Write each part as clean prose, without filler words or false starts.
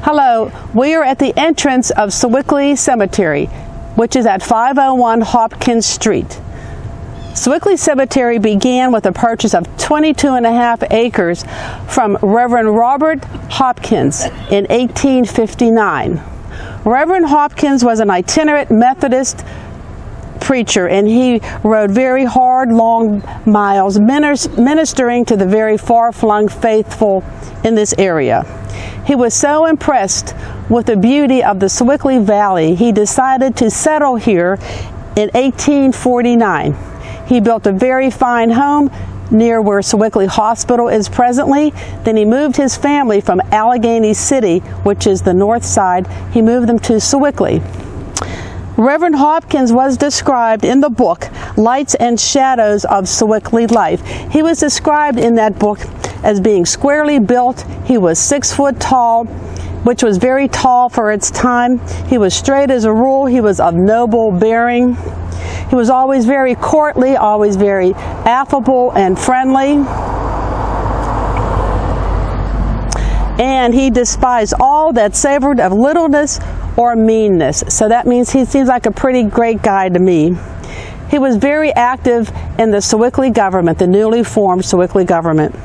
Hello, we are at the entrance of Sewickley Cemetery, which is at 501 Hopkins Street. Sewickley Cemetery began with a purchase of 22.5 acres from Reverend Robert Hopkins in 1859. Reverend Hopkins was an itinerant Methodist preacher, and he rode very hard, long miles, ministering to the very far-flung faithful in this area. He was so impressed with the beauty of the Sewickley Valley, he decided to settle here in 1849. He built a very fine home near where Sewickley Hospital is presently. Then he moved his family from Allegheny City, which is the north side. He moved them to Sewickley. Reverend Hopkins was described in the book, Lights and Shadows of Sewickley Life. He was described in that book as being squarely built. He was 6 foot tall, which was very tall for its time. He was straight as a rule. He was of noble bearing. He was always very courtly, always very affable and friendly. And he despised all that savored of littleness or meanness. So that means he seems like a pretty great guy to me. He was very active in the Sewickley government, the newly formed Sewickley government.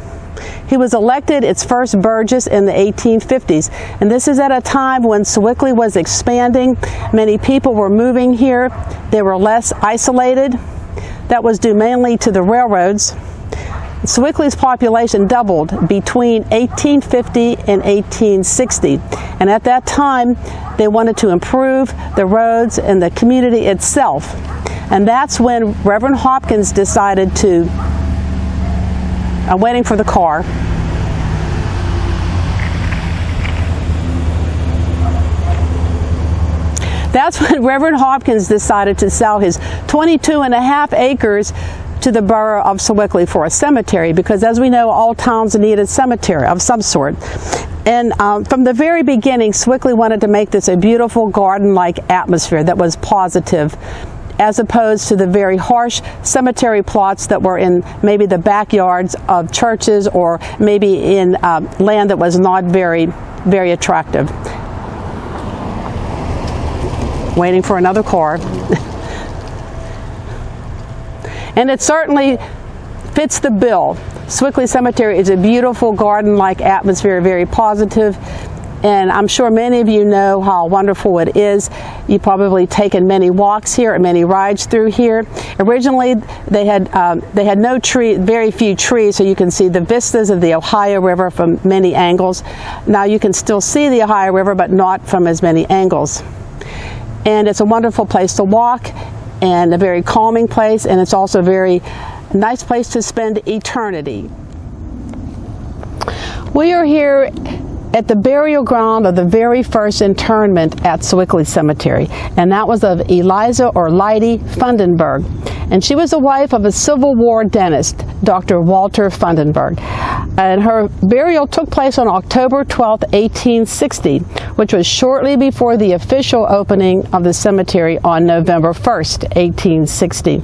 He was elected its first burgess in the 1850s, and this is at a time when Sewickley was expanding. Many people were moving here. They were less isolated. That was due mainly to the railroads. Sewickley's population doubled between 1850 and 1860, and at that time they wanted to improve the roads and the community itself. And that's when Reverend Hopkins decided to, I'm waiting for the car. That's when Reverend Hopkins decided to sell his 22.5 acres to the borough of Sewickley for a cemetery, because as we know, all towns need a cemetery of some sort. And from the very beginning, Sewickley wanted to make this a beautiful garden-like atmosphere that was positive, as opposed to the very harsh cemetery plots that were in maybe the backyards of churches or maybe in land that was not very, very attractive. Waiting for another car. And it certainly fits the bill. Sewickley Cemetery is a beautiful garden-like atmosphere, very positive, and I'm sure many of you know how wonderful it is. You've probably taken many walks here and many rides through here. Originally, they had no tree, very few trees, so you can see the vistas of the Ohio River from many angles. Now you can still see the Ohio River, but not from as many angles. And it's a wonderful place to walk, and a very calming place, and it's also a very nice place to spend eternity. We are here at the burial ground of the very first internment at Sewickley Cemetery, and that was of Eliza or Lydia Fundenberg. And she was the wife of a Civil War dentist, Dr. Walter Fundenberg. And her burial took place on October 12, 1860, which was shortly before the official opening of the cemetery on November 1st, 1860.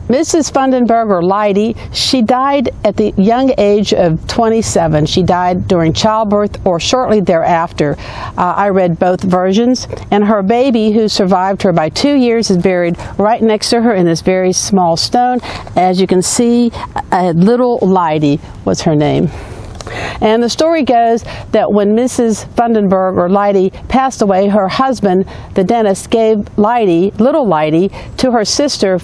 Mrs. Fundenberg, or Lydia, she died at the young age of 27. She died during childbirth or shortly thereafter. I read both versions, and her baby, who survived her by 2 years, is buried right next to her in this very small stone. As you can see, little Lydia was her name. And the story goes that when Mrs. Fundenberg, or Lydia, passed away, her husband, the dentist, gave Lydia, little Lydia, to her sister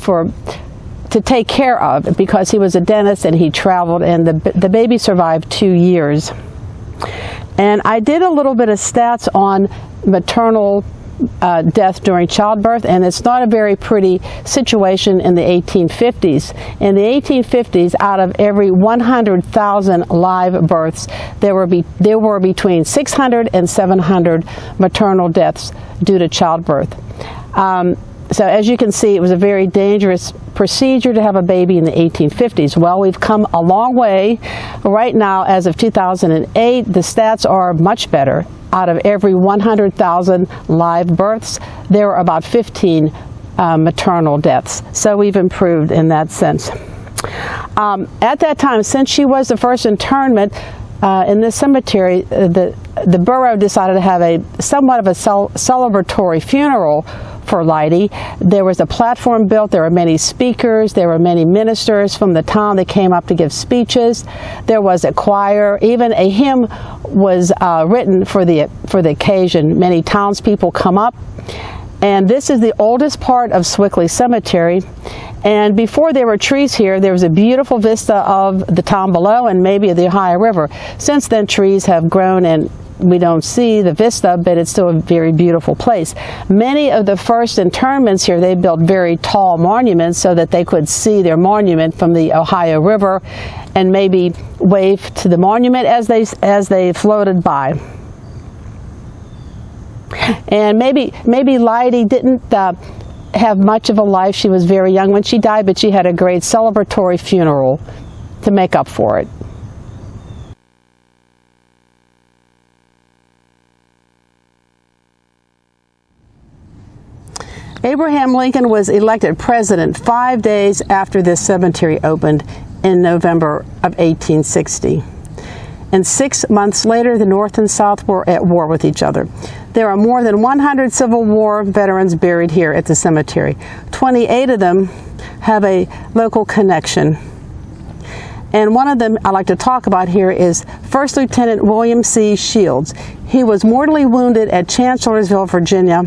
to take care of, because he was a dentist and he traveled, and the baby survived 2 years. And I did a little bit of stats on maternal death during childbirth, and it's not a very pretty situation in the 1850s. In the 1850s, out of every 100,000 live births, there were between 600 and 700 maternal deaths due to childbirth. So as you can see, it was a very dangerous procedure to have a baby in the 1850s. Well, we've come a long way. Right now, as of 2008, the stats are much better. Out of every 100,000 live births, there were about 15 maternal deaths. So we've improved in that sense. At that time, since she was the first internment, in this cemetery, the borough decided to have somewhat of a celebratory funeral for Leidy. There was a platform built. There were many speakers. There were many ministers from the town that came up to give speeches. There was a choir. Even a hymn was written for the occasion. Many townspeople come up. And this is the oldest part of Sewickley Cemetery. And before there were trees here, there was a beautiful vista of the town below and maybe the Ohio River. Since then, trees have grown and we don't see the vista, but it's still a very beautiful place. Many of the first interments here, they built very tall monuments so that they could see their monument from the Ohio River and maybe wave to the monument as they floated by. And maybe Leidy didn't have much of a life. She was very young when she died, but she had a great celebratory funeral to make up for it. Abraham Lincoln was elected president 5 days after this cemetery opened in November of 1860. And 6 months later, the North and South were at war with each other. There are more than 100 Civil War veterans buried here at the cemetery. 28 of them have a local connection. And one of them I'd like to talk about here is First Lieutenant William C. Shields. He was mortally wounded at Chancellorsville, Virginia,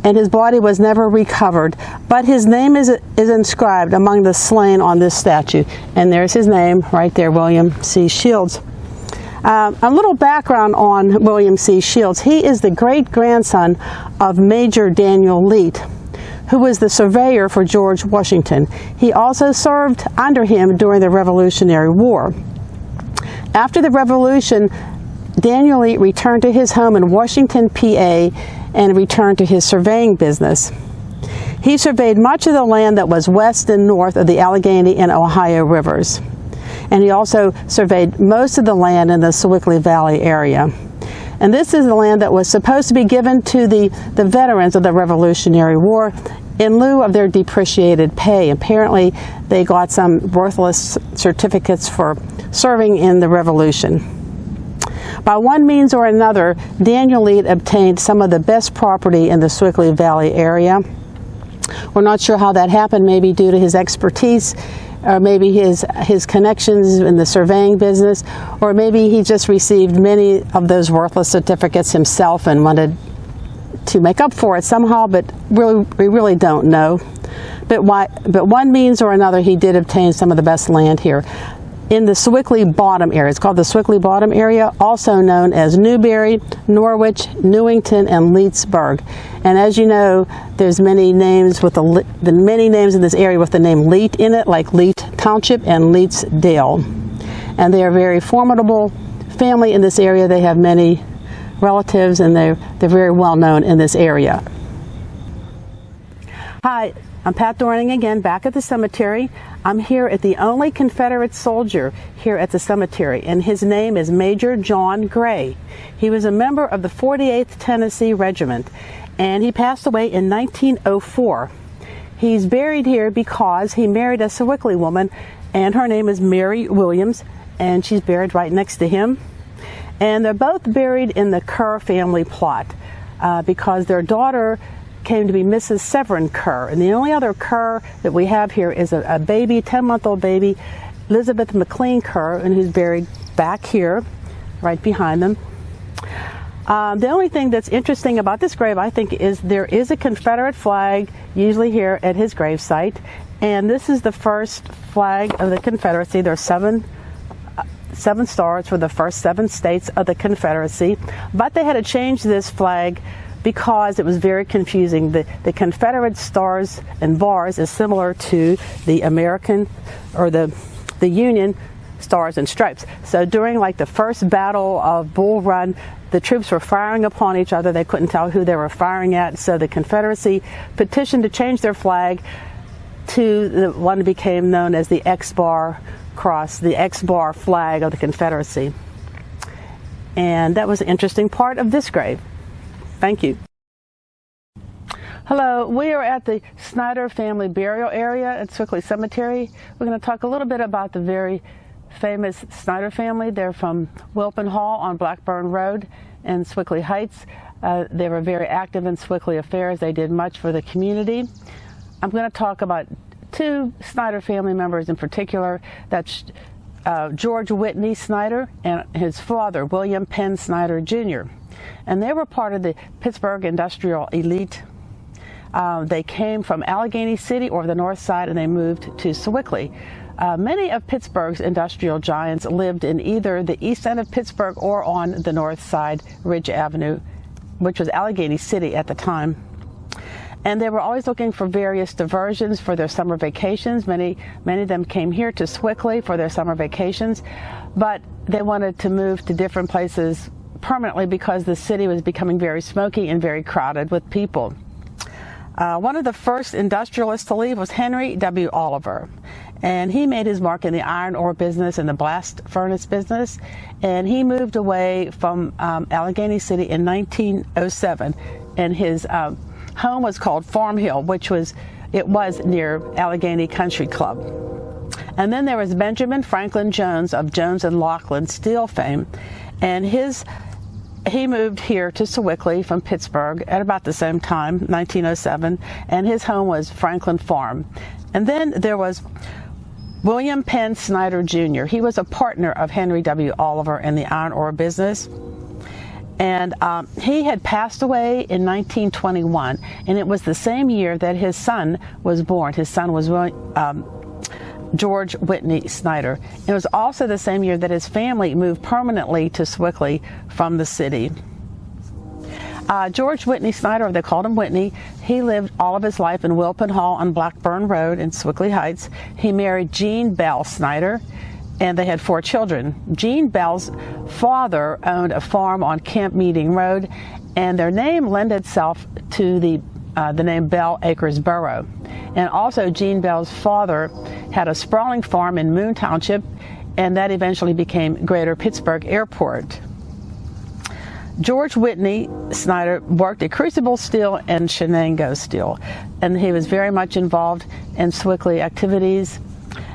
and his body was never recovered. But his name is inscribed among the slain on this statue. And there's his name right there, William C. Shields. A little background on William C. Shields. He is the great-grandson of Major Daniel Leete, who was the surveyor for George Washington. He also served under him during the Revolutionary War. After the Revolution, Daniel Leete returned to his home in Washington, PA, and returned to his surveying business. He surveyed much of the land that was west and north of the Allegheny and Ohio rivers. And he also surveyed most of the land in the Sewickley Valley area. And this is the land that was supposed to be given to the veterans of the Revolutionary War in lieu of their depreciated pay. Apparently, they got some worthless certificates for serving in the Revolution. By one means or another, Daniel Leete obtained some of the best property in the Sewickley Valley area. We're not sure how that happened, maybe due to his expertise, or maybe his connections in the surveying business, or maybe he just received many of those worthless certificates himself and wanted to make up for it somehow, but we really don't know. But one means or another, he did obtain some of the best land here. In the Sewickley Bottom area. It's called the Sewickley Bottom area, also known as Newberry, Norwich, Newington, and Leetesburg. And as you know, there's many names with many names in this area with the name Leete in it, like Leete Township and Leetesdale. And they are a very formidable family in this area. They have many relatives, and they're very well known in this area. Hi, I'm Pat Dorning again, back at the cemetery. I'm here at the only Confederate soldier here at the cemetery, and his name is Major John Gray. He was a member of the 48th Tennessee Regiment, and he passed away in 1904. He's buried here because he married a Sewickley woman, and her name is Mary Williams, and she's buried right next to him. And they're both buried in the Kerr family plot because their daughter came to be Mrs. Severin Kerr, and the only other Kerr that we have here is a baby, 10-month-old baby, Elizabeth McLean Kerr, and who's buried back here, right behind them. The only thing that's interesting about this grave, I think, is there is a Confederate flag usually here at his gravesite, and this is the first flag of the Confederacy. There are seven stars for the first 7 states of the Confederacy, but they had to change this flag because it was very confusing. The Confederate stars and bars is similar to the American or the Union stars and stripes. So during like the first battle of Bull Run, the troops were firing upon each other. They couldn't tell who they were firing at. So the Confederacy petitioned to change their flag to the one that became known as the X-bar cross, the X-bar flag of the Confederacy. And that was an interesting part of this grave. Thank you. Hello, we are at the Snyder Family burial area at Sewickley Cemetery. We're going to talk a little bit about the very famous Snyder family. They're from Wilpenhall on Blackburn Road in Sewickley Heights. They were very active in Sewickley affairs. They did much for the community. I'm going to talk about two Snyder family members in particular. That's George Whitney Snyder and his father, William Penn Snyder Jr. And they were part of the Pittsburgh industrial elite. They came from Allegheny City or the north side, and they moved to Sewickley. Many of Pittsburgh's industrial giants lived in either the east end of Pittsburgh or on the north side, Ridge Avenue, which was Allegheny City at the time. And they were always looking for various diversions for their summer vacations. Many of them came here to Sewickley for their summer vacations, but they wanted to move to different places permanently because the city was becoming very smoky and very crowded with people. One of the first industrialists to leave was Henry W. Oliver, and he made his mark in the iron ore business and the blast furnace business, and he moved away from Allegheny City in 1907, and his home was called Farm Hill, which was near Allegheny Country Club. And then there was Benjamin Franklin Jones of Jones and Laughlin steel fame, and he moved here to Sewickley from Pittsburgh at about the same time, 1907, and his home was Franklin Farm. And then there was William Penn Snyder Jr. He was a partner of Henry W. Oliver in the iron ore business. And he had passed away in 1921, and it was the same year that his son was born. His son was George Whitney Snyder. It was also the same year that his family moved permanently to Sewickley from the city. George Whitney Snyder, they called him Whitney, he lived all of his life in Wilpenhall on Blackburn Road in Sewickley Heights. He married Jean Bell Snyder, and they had 4 children. Jean Bell's father owned a farm on Camp Meeting Road, and their name lent itself to the name Bell Acres Borough. And also Jean Bell's father had a sprawling farm in Moon Township, and that eventually became Greater Pittsburgh Airport. George Whitney Snyder worked at Crucible Steel and Shenango Steel, and he was very much involved in Sewickley activities.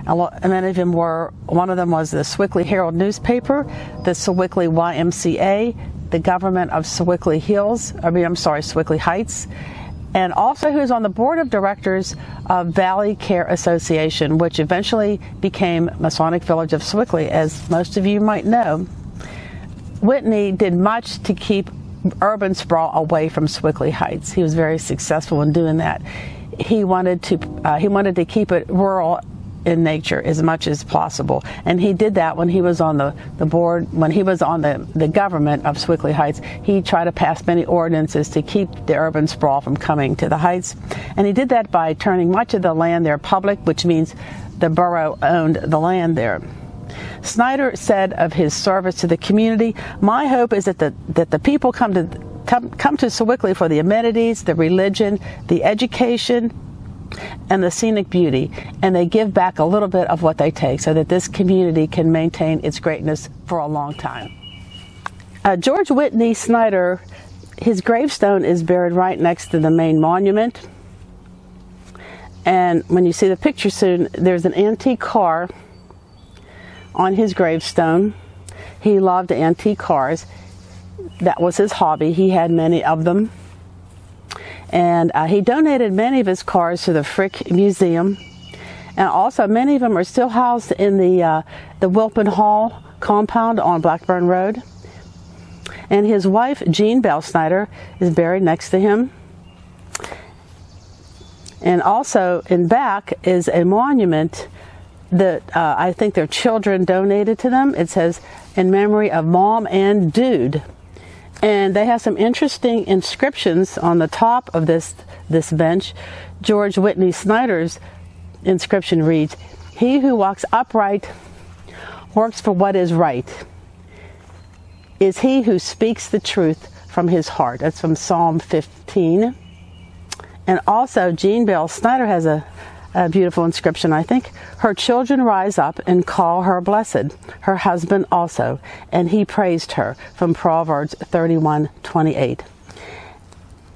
Many of them were, one of them was the Sewickley Herald newspaper, the Sewickley YMCA, the government of Sewickley Heights, and also he was on the board of directors of Valley Care Association, which eventually became Masonic Village of Sewickley, as most of you might know. Whitney did much to keep urban sprawl away from Sewickley Heights. He was very successful in doing that. He wanted to keep it rural in nature as much as possible, and he did that when he was on the board, when he was on the government of Sewickley Heights. He tried to pass many ordinances to keep the urban sprawl from coming to the heights, and he did that by turning much of the land there public, which means the borough owned the land there. Snyder said of his service to the community, "My hope is that the people come to Sewickley for the amenities, the religion, the education, and the scenic beauty, and they give back a little bit of what they take so that this community can maintain its greatness for a long time." George Whitney Snyder, his gravestone is buried right next to the main monument, and when you see the picture soon, there's an antique car on his gravestone. He loved antique cars. That was his hobby. He had many of them. And he donated many of his cars to the Frick Museum, and also many of them are still housed in the Wilpenhall compound on Blackburn Road. And his wife, Jean Bell Snyder, is buried next to him. And also in back is a monument that I think their children donated to them. It says, "In memory of Mom and Dude." And they have some interesting inscriptions on the top of this bench. George Whitney Snyder's inscription reads, "He who walks upright, works for what is right, is he who speaks the truth from his heart." That's from Psalm 15. And also Jean Bell Snyder has a beautiful inscription, I think. "Her children rise up and call her blessed, her husband also, and he praised her," from Proverbs 31:28.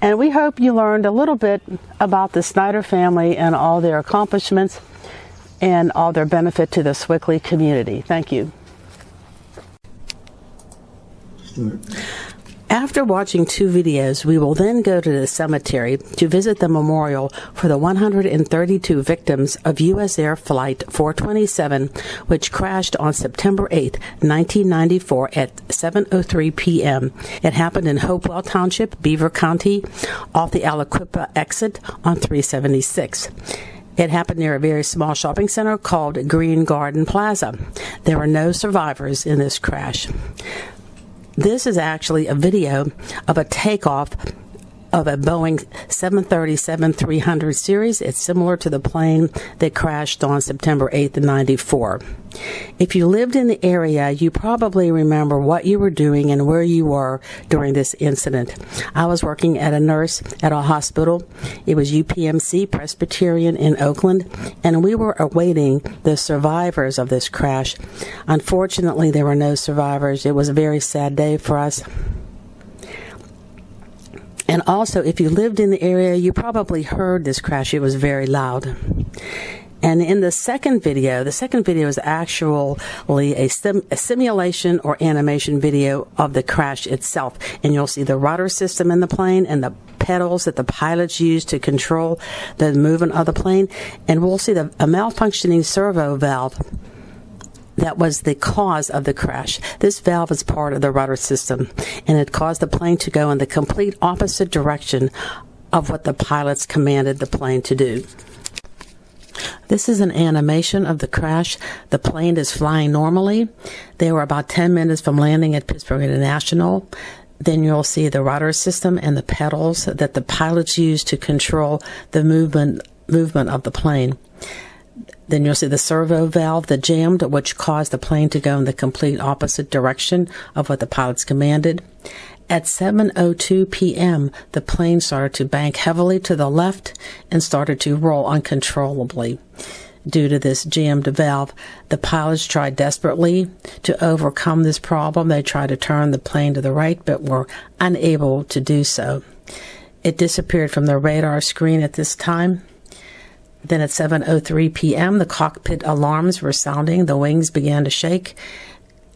And we hope you learned a little bit about the Snyder family and all their accomplishments. and all their benefit to the Sewickley community. Thank you. After watching 2 videos, we will then go to the cemetery to visit the memorial for the 132 victims of U.S. Air Flight 427, which crashed on September 8, 1994 at 7:03 p.m. It happened in Hopewell Township, Beaver County, off the Aliquippa exit on 376. It happened near a very small shopping center called Green Garden Plaza. There were no survivors in this crash. This is actually a video of a takeoff of a Boeing 737-300 series. It's similar to the plane that crashed on September 8th, 94. If you lived in the area, you probably remember what you were doing and where you were during this incident. I was working as a nurse at a hospital. It was UPMC Presbyterian in Oakland, and we were awaiting the survivors of this crash. Unfortunately, there were no survivors. It was a very sad day for us. And also, if you lived in the area, you probably heard this crash. It was very loud. And in the second video is actually a simulation or animation video of the crash itself. And you'll see the rudder system in the plane and the pedals that the pilots use to control the movement of the plane. And we'll see a malfunctioning servo valve that was the cause of the crash. This valve is part of the rudder system, and it caused the plane to go in the complete opposite direction of what the pilots commanded the plane to do. This is an animation of the crash. The plane is flying normally. They were about 10 minutes from landing at Pittsburgh International. Then you'll see the rudder system and the pedals that the pilots use to control the movement of the plane. Then you'll see the servo valve that jammed, which caused the plane to go in the complete opposite direction of what the pilots commanded. At 7:02 p.m., the plane started to bank heavily to the left and started to roll uncontrollably. Due to this jammed valve, the pilots tried desperately to overcome this problem. They tried to turn the plane to the right, but were unable to do so. It disappeared from the radar screen at this time. Then at 7:03 p.m., the cockpit alarms were sounding, the wings began to shake,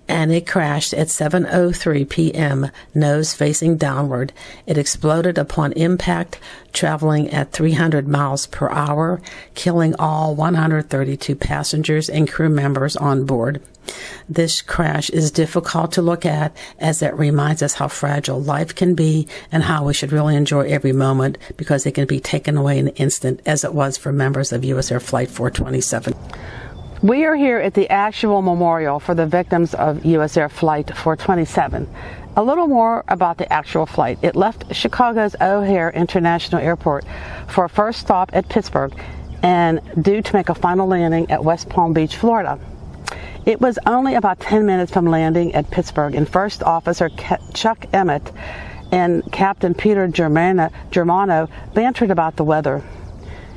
and it crashed at 7:03 p.m., nose facing downward. It exploded upon impact, traveling at 300 miles per hour, killing all 132 passengers and crew members on board. This crash is difficult to look at, as it reminds us how fragile life can be and how we should really enjoy every moment, because it can be taken away in an instant, as it was for members of U.S. Air Flight 427. We are here at the actual memorial for the victims of U.S. Air Flight 427. A little more about the actual flight. It left Chicago's O'Hare International Airport for a first stop at Pittsburgh and due to make a final landing at West Palm Beach, Florida. It was only about 10 minutes from landing at Pittsburgh, and First Officer Chuck Emmett and Captain Peter Germano bantered about the weather.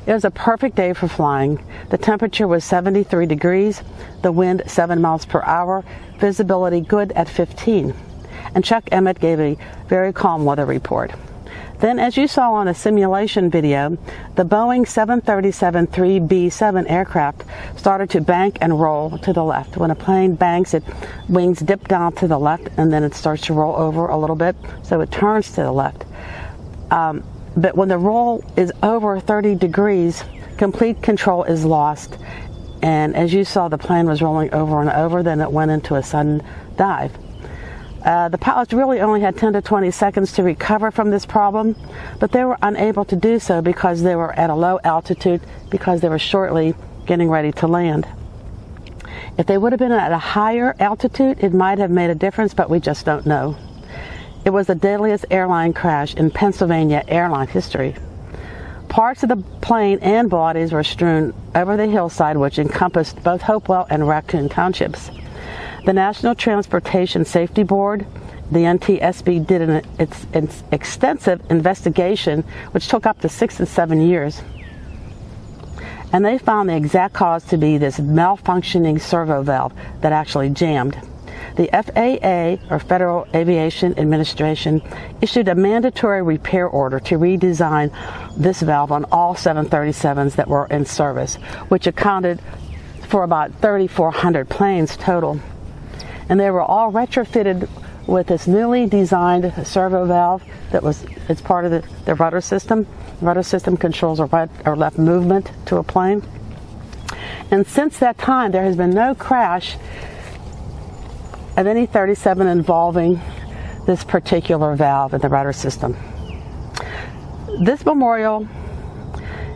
It was a perfect day for flying. The temperature was 73 degrees, the wind 7 miles per hour, visibility good at 15. And Chuck Emmett gave a very calm weather report. Then, as you saw on a simulation video, the Boeing 737-3B7 aircraft started to bank and roll to the left. When a plane banks, its wings dip down to the left, and then it starts to roll over a little bit, so it turns to the left. But when the roll is over 30 degrees, complete control is lost. And as you saw, the plane was rolling over and over, then it went into a sudden dive. The pilots really only had 10 to 20 seconds to recover from this problem, but they were unable to do so because they were at a low altitude, because they were shortly getting ready to land. If they would have been at a higher altitude, it might have made a difference, but we just don't know. It was the deadliest airline crash in Pennsylvania airline history. Parts of the plane and bodies were strewn over the hillside, which encompassed both Hopewell and Raccoon Townships. The National Transportation Safety Board, the NTSB, did an extensive investigation, which took up to 6 to 7 years. And they found the exact cause to be this malfunctioning servo valve that actually jammed. The FAA, or Federal Aviation Administration, issued a mandatory repair order to redesign this valve on all 737s that were in service, which accounted for about 3,400 planes total. And they were all retrofitted with this newly designed servo valve that was, it's part of the rudder system. The rudder system controls a right or left movement to a plane. And since that time, there has been no crash of any 37 involving this particular valve in the rudder system. This memorial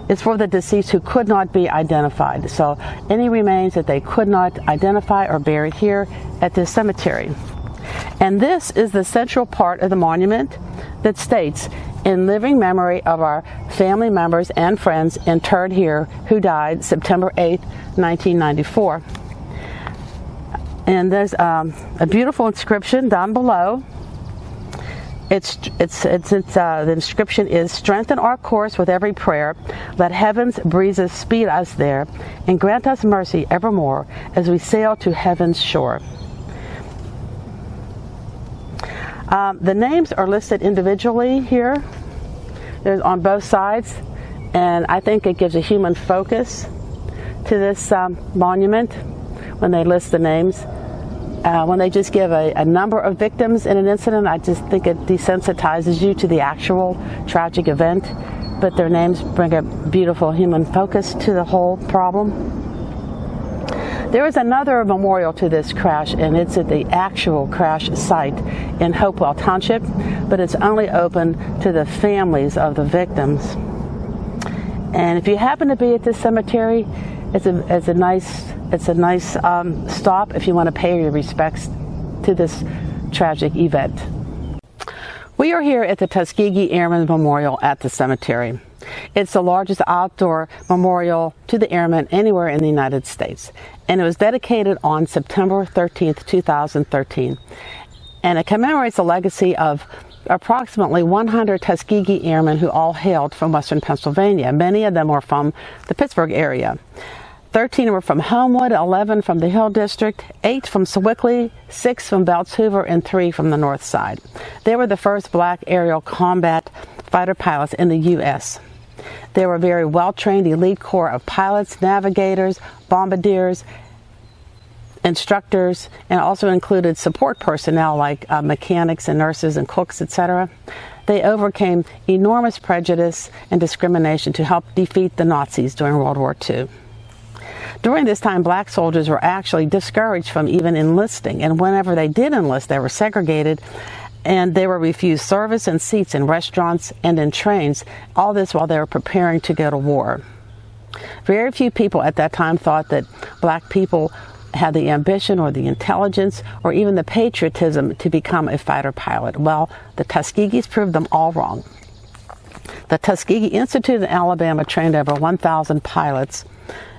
is for the deceased who could not be identified. So any remains that they could not identify are buried here at this cemetery. And this is the central part of the monument that states, "In living memory of our family members and friends interred here who died September 8, 1994. And there's a beautiful inscription down below. The inscription is, "Strengthen our course with every prayer. Let heaven's breezes speed us there, and grant us mercy evermore as we sail to heaven's shore." The names are listed individually here. There's on both sides, and I think it gives a human focus to this monument when they list the names. When they just give a number of victims in an incident, I just think it desensitizes you to the actual tragic event, but their names bring a beautiful human focus to the whole problem. There is another memorial to this crash, and it's at the actual crash site in Hopewell Township, but it's only open to the families of the victims. And if you happen to be at this cemetery, it's a nice stop if you want to pay your respects to this tragic event. We are here at the Tuskegee Airmen Memorial at the cemetery. It's the largest outdoor memorial to the airmen anywhere in the United States, and it was dedicated on September 13th, 2013. And it commemorates the legacy of approximately 100 Tuskegee Airmen who all hailed from western Pennsylvania. Many of them were from the Pittsburgh area. 13 were from Homewood, 11 from the Hill District, 8 from Sewickley, 6 from Belts Hoover, and 3 from the North Side. They were the first black aerial combat fighter pilots in the U.S. They were a very well-trained elite corps of pilots, navigators, bombardiers, instructors, and also included support personnel like mechanics and nurses and cooks, etc. They overcame enormous prejudice and discrimination to help defeat the Nazis during World War II. During this time, black soldiers were actually discouraged from even enlisting, and whenever they did enlist, they were segregated, and they were refused service and seats in restaurants and in trains, all this while they were preparing to go to war. Very few people at that time thought that black people had the ambition or the intelligence or even the patriotism to become a fighter pilot. Well, the Tuskegees proved them all wrong. The Tuskegee Institute in Alabama trained over 1,000 pilots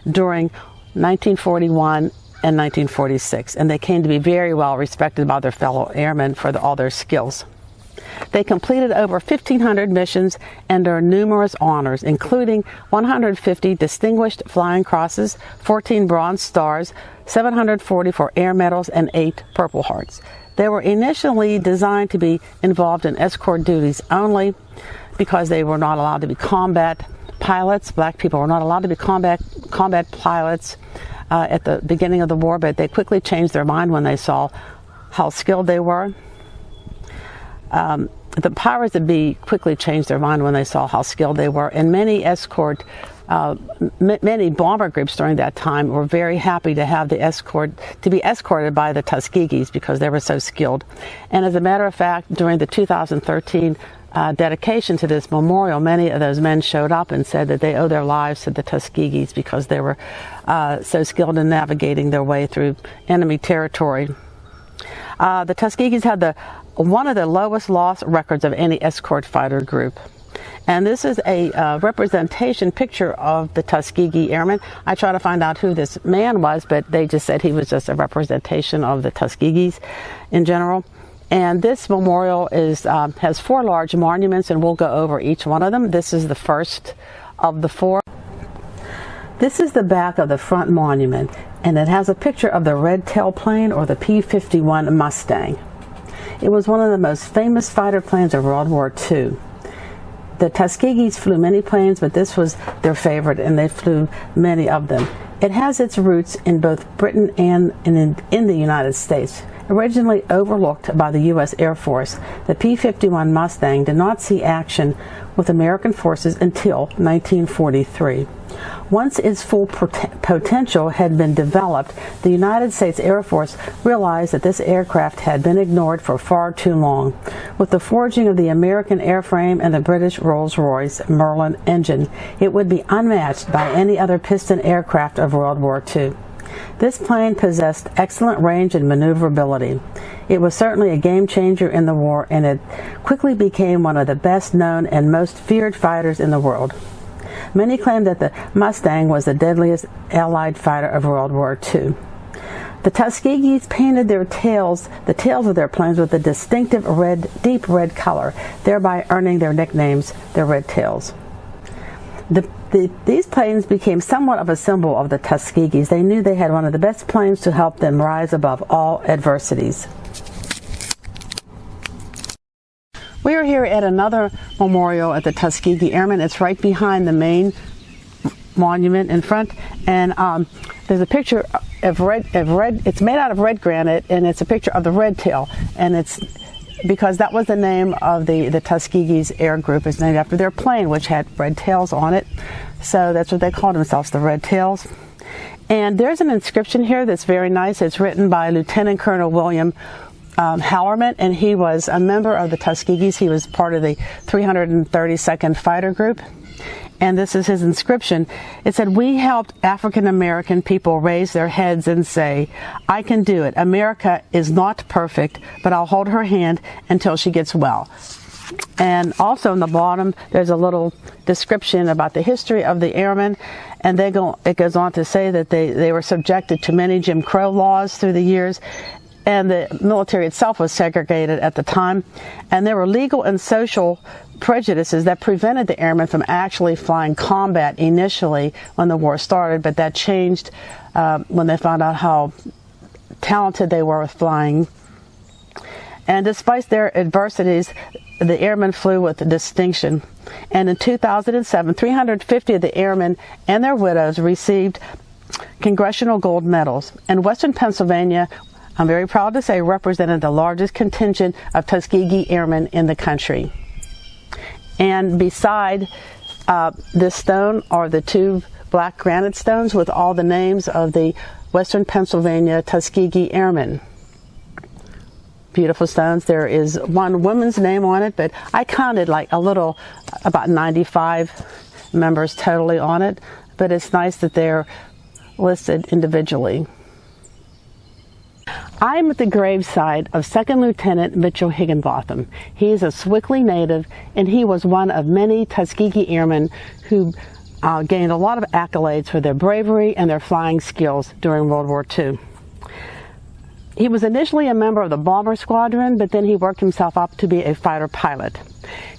during 1941 and 1946, and they came to be very well respected by their fellow airmen for all their skills. They completed over 1,500 missions and earned numerous honors, including 150 Distinguished Flying Crosses, 14 Bronze Stars, 744 Air Medals, and 8 Purple Hearts. They were initially designed to be involved in escort duties only because they were not allowed to be combat pilots. Black people were not allowed to be combat pilots at the beginning of the war, but they quickly changed their mind when they saw how skilled they were. The powers that be quickly changed their mind when they saw how skilled they were, and many many bomber groups during that time were very happy to have be escorted by the Tuskegees because they were so skilled. And as a matter of fact, during the 2013 dedication to this memorial, many of those men showed up and said that they owe their lives to the Tuskegees because they were so skilled in navigating their way through enemy territory. The Tuskegees had one of the lowest loss records of any escort fighter group. And this is a representation picture of the Tuskegee Airmen. I tried to find out who this man was, but they just said he was just a representation of the Tuskegees in general. And this memorial has 4 large monuments, and we'll go over each one of them. This is the first of the 4. This is the back of the front monument, and it has a picture of the red tailplane, or the P51 Mustang. It was one of the most famous fighter planes of World War II. The Tuskegees flew many planes, but this was their favorite, and they flew many of them. It has its roots in both Britain and in the United States. Originally overlooked by the U.S. Air Force, the P51 Mustang did not see action with American forces until 1943. Once its full potential had been developed, the United States Air Force realized that this aircraft had been ignored for far too long. With the forging of the American airframe and the British Rolls-Royce Merlin engine, it would be unmatched by any other piston aircraft of World War II. This plane possessed excellent range and maneuverability. It was certainly a game changer in the war, and it quickly became one of the best known and most feared fighters in the world. Many claim that the Mustang was the deadliest Allied fighter of World War II. The Tuskegees painted the tails of their planes with a distinctive deep red color, thereby earning their nicknames, the Red Tails. These planes became somewhat of a symbol of the Tuskegees. They knew they had one of the best planes to help them rise above all adversities. We are here at another memorial at the Tuskegee Airmen. It's right behind the main monument in front, and there's a picture of red. It's made out of red granite, and it's a picture of the Red Tail, and it's because that was the name of the Tuskegee's air group. It's named after their plane, which had red tails on it. So that's what they called themselves, the Red Tails. And there's an inscription here that's very nice. It's written by Lieutenant Colonel William Hallerman, and he was a member of the Tuskegees. He was part of the 332nd Fighter Group. And this is his inscription. It said, "We helped African American people raise their heads and say, 'I can do it. America is not perfect, but I'll hold her hand until she gets well.'" And also in the bottom, there's a little description about the history of the airmen. And it goes on to say that they were subjected to many Jim Crow laws through the years. And the military itself was segregated at the time. And there were legal and social prejudices that prevented the airmen from actually flying combat initially when the war started, but that changed when they found out how talented they were with flying. And despite their adversities, the airmen flew with distinction. And in 2007, 350 of the airmen and their widows received Congressional Gold Medals. And Western Pennsylvania, I'm very proud to say, represented the largest contingent of Tuskegee Airmen in the country. And beside this stone are the two black granite stones with all the names of the Western Pennsylvania Tuskegee Airmen. Beautiful stones. There is one woman's name on it, but I counted about 95 members totally on it. But it's nice that they're listed individually. I'm at the graveside of 2nd Lieutenant Mitchell Higginbotham. He is a Sewickley native, and he was one of many Tuskegee Airmen who gained a lot of accolades for their bravery and their flying skills during World War II. He was initially a member of the bomber squadron, but then he worked himself up to be a fighter pilot.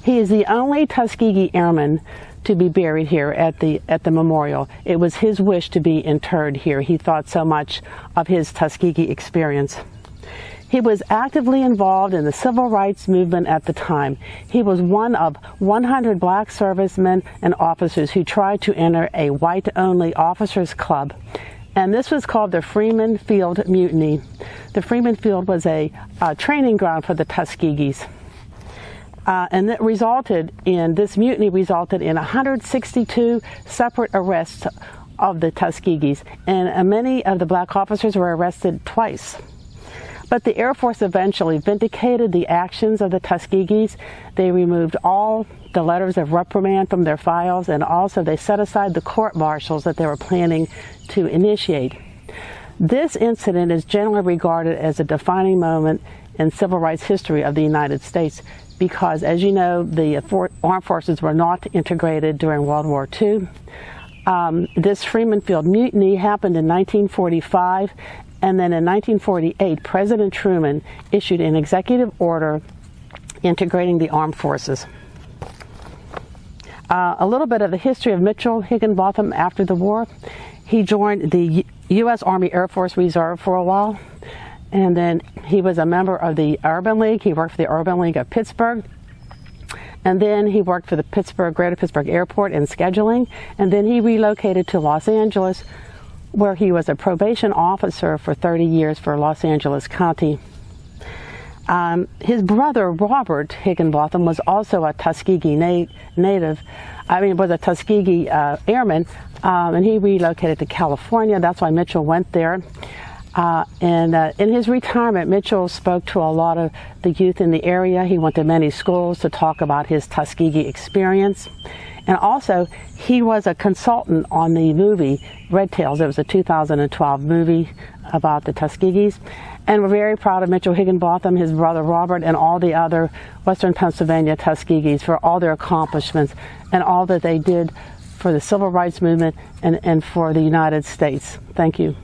He is the only Tuskegee Airman to be buried here at the memorial. It was his wish to be interred here. He thought so much of his Tuskegee experience. He was actively involved in the civil rights movement at the time. He was one of 100 black servicemen and officers who tried to enter a white-only officers' club. And this was called the Freeman Field Mutiny. The Freeman Field was a training ground for the Tuskegees. And this mutiny resulted in 162 separate arrests of the Tuskegees, and many of the black officers were arrested twice. But the Air Force eventually vindicated the actions of the Tuskegees. They removed all the letters of reprimand from their files, and also they set aside the court-martials that they were planning to initiate. This incident is generally regarded as a defining moment in civil rights history of the United States, because, as you know, the armed forces were not integrated during World War II. This Freeman Field Mutiny happened in 1945, and then in 1948, President Truman issued an executive order integrating the armed forces. A little bit of the history of Mitchell Higginbotham after the war. He joined the U.S. Army Air Force Reserve for a while. And then he was a member of the Urban League. He worked for the Urban League of Pittsburgh. And then he worked for the Greater Pittsburgh Airport in scheduling. And then he relocated to Los Angeles, where he was a probation officer for 30 years for Los Angeles County. His brother, Robert Higginbotham, was also a Tuskegee native. Was a Tuskegee Airman, and he relocated to California. That's why Mitchell went there. In his retirement, Mitchell spoke to a lot of the youth in the area. He went to many schools to talk about his Tuskegee experience. And also, he was a consultant on the movie Red Tails. It was a 2012 movie about the Tuskegees. And we're very proud of Mitchell Higginbotham, his brother Robert, and all the other Western Pennsylvania Tuskegees for all their accomplishments and all that they did for the civil rights movement and for the United States. Thank you.